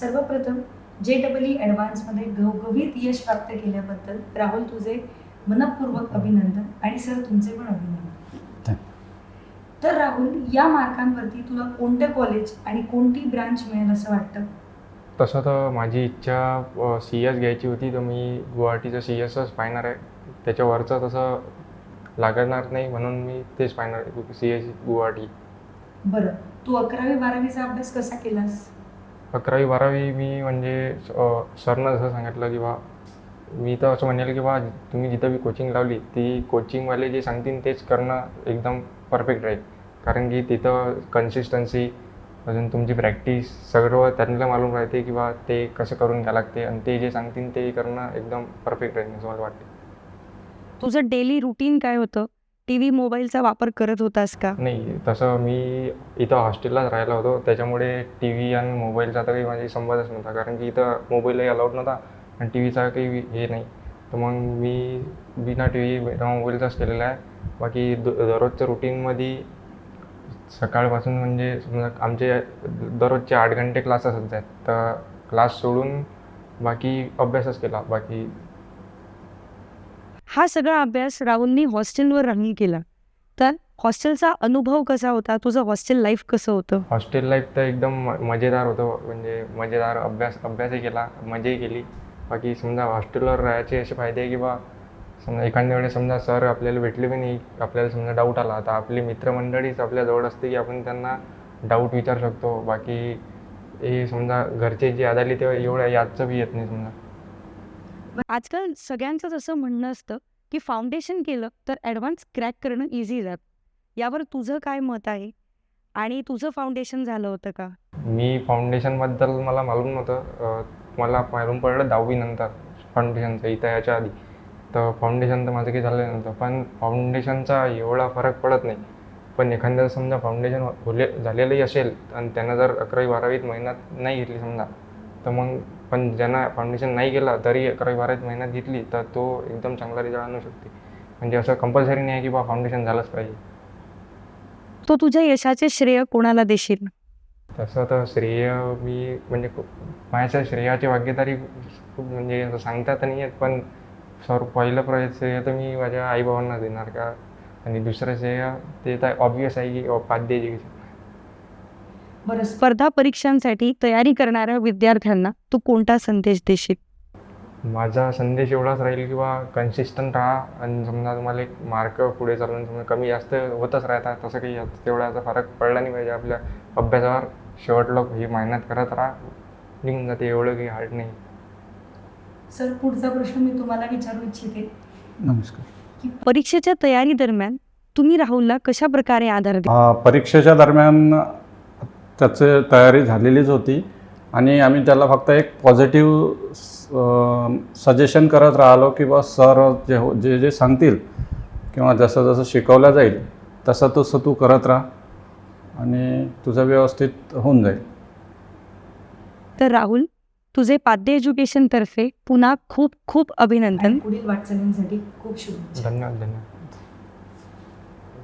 सर्वप्रथम JEE ॲडव्हान्समध्ये घवघवीत यश प्राप्त केल्याबद्दल राहुल तुझे मनपूर्वक अभिनंदन आणि सर तुमचे पण अभिनंदन. तर राहुल, या मार्कांवरती तुला कोणतं कॉलेज आणि कोणती ब्रांच मिळेल असं वाटतं? तसं तर माझी इच्छा CS घ्यायची होती, तर मी गुवाहाटीचं CSच पाहणार आहे. त्याच्यावरचं तसं लागणार नाही म्हणून मी तेच पाहणार आहे, CS गुवाहाटी. बरं, तू 11वी-12वीचा अभ्यास कसा केलास? 11वी-12वी मी म्हणजे सरनं जसं सांगितलं की बा, मी तर असं म्हणेल की बा तुम्ही जिथं बी कोचिंग लावली ती कोचिंगवाले जे सांगतील तेच करणं एकदम परफेक्ट राहील. कारण की तिथं कन्सिस्टन्सी, अजून तुमची प्रॅक्टिस सर्व त्यांना मालूम राहते की बा ते कसं करून घ्यावं लागते, आणि ते जे सांगतील ते करणं एकदम परफेक्ट राहील असं मला वाटते. तुझं डेली रुटीन काय होतं? TV, मोबाईलचा वापर करत होतास का? नाही, तसं मी इथं हॉस्टेललाच राहिला होतो, त्याच्यामुळे TV आणि मोबाईलचा तर काही माझी संबंधच नव्हता. कारण की इथं मोबाईलही अलाउड नव्हता आणि TVचा काही हे नाही. तर मग मी बिना TV बिना मोबाईलचाच केलेला आहे. बाकी दररोजच्या रुटीनमध्ये सकाळपासून म्हणजे समजा आमचे दररोजचे 8 घंटे क्लास असत आहेत, तर क्लास सोडून बाकी अभ्यासच केला. बाकी हा सगळा अभ्यास राहुलनी हॉस्टेलवर राहून केला. तर हॉस्टेलचा अनुभव कसा होता? तुझं हॉस्टेल लाईफ कसं होतं? हॉस्टेल लाईफ तर एकदम मजेदार होतं. म्हणजे मजेदार अभ्यासही केला, मजाही केली. बाकी समजा हॉस्टेलवर राहायचे असे फायदे आहे की बा, समजा एखाद्या वेळेस समजा सर आपल्याला भेटले की नाही, आपल्याला समजा डाऊट आला तर आपली मित्रमंडळीच आपल्याजवळ असते की आपण त्यांना डाऊट विचारू शकतो. बाकी हे समजा घरचे जे याद आली तेव्हा एवढं यादचं बी येत नाही समजा. आजकाल सगळ्यांचंच असं म्हणणं असतं की फाउंडेशन केलं तर ॲडव्हान्स क्रॅक करणं इझी जातं. यावर तुझं काय मत आहे? आणि तुझं फाउंडेशन झालं होतं का? मी फाउंडेशनबद्दल मला मालूम नव्हतं. मला मालूम पडलं 10वी नंतर फाउंडेशनचं, इथं याच्या आधी तर फाउंडेशन तर माझं काही झालं नव्हतं. पण फाउंडेशनचा एवढा फरक पडत नाही. पण एखाद्याला समजा फाउंडेशन झालेलंही असेल आणि त्यानं जर 11वी-12वीत मेहनत नाही घेतली समजा, तर मग पण ज्यांना फाउंडेशन नाही केलं तरी 11वी-12वीत मेहनत घेतली तर तो एकदम चांगला रिझल्ट आणू शकते. म्हणजे असं कंपल्सरी नाही आहे की बा फाउंडेशन झालंच पाहिजे. तो तुझ्या यशाचे श्रेय कोणाला देशील? तसं तर श्रेय मी म्हणजे माझ्या श्रेयाची भागीदारी खूप म्हणजे असं सांगता तर नाही येत, पण पहिलं श्रेय तर मी माझ्या आईबाबांना देणार का. आणि दुसरं श्रेय ते तर ऑब्वियस आहे की उपाध्याय एज्युकेशन. बरं, स्पर्धा परीक्षांसाठी तयारी करणाऱ्या विद्यार्थ्यांना तू कोणता संदेश देशील? माझा संदेश एवढाच राहील की बा कन्सिस्टंट राहा, आणि समजा तुम्हाला एक मार्क पुढे चालून समजा कमी जास्त होतच राहतात, तसं काही तेवढ्याचा फरक पडला नाही पाहिजे आपल्या अभ्यासावर. शेवटला ही मेहनत करत राहा, निघून जाते, एवढं काही हार्ड नाही. सर, पुढचा प्रश्न मी तुम्हाला विचारू इच्छिते. नमस्कार. परीक्षेच्या तयारी दरम्यान तुम्ही राहुलला कशा प्रकारे आधार दिला? परीक्षेच्या दरम्यान त्याची तयारी झालेलीच होती आणि आम्ही त्याला फक्त एक पॉझिटिव्ह सजेशन करत राहिलो की बा सर जे जे सांगतील किंवा जसं जसं शिकवलं जाईल तसं तू करत राहा आणि तुझं व्यवस्थित होऊन जाईल. तर राहुल, तुझे पाध्ये एज्युकेशनतर्फे पुन्हा खूप खूप अभिनंदन. आणि पुढील वाटचालींसाठी खूप शुभेच्छा. धन्यवाद.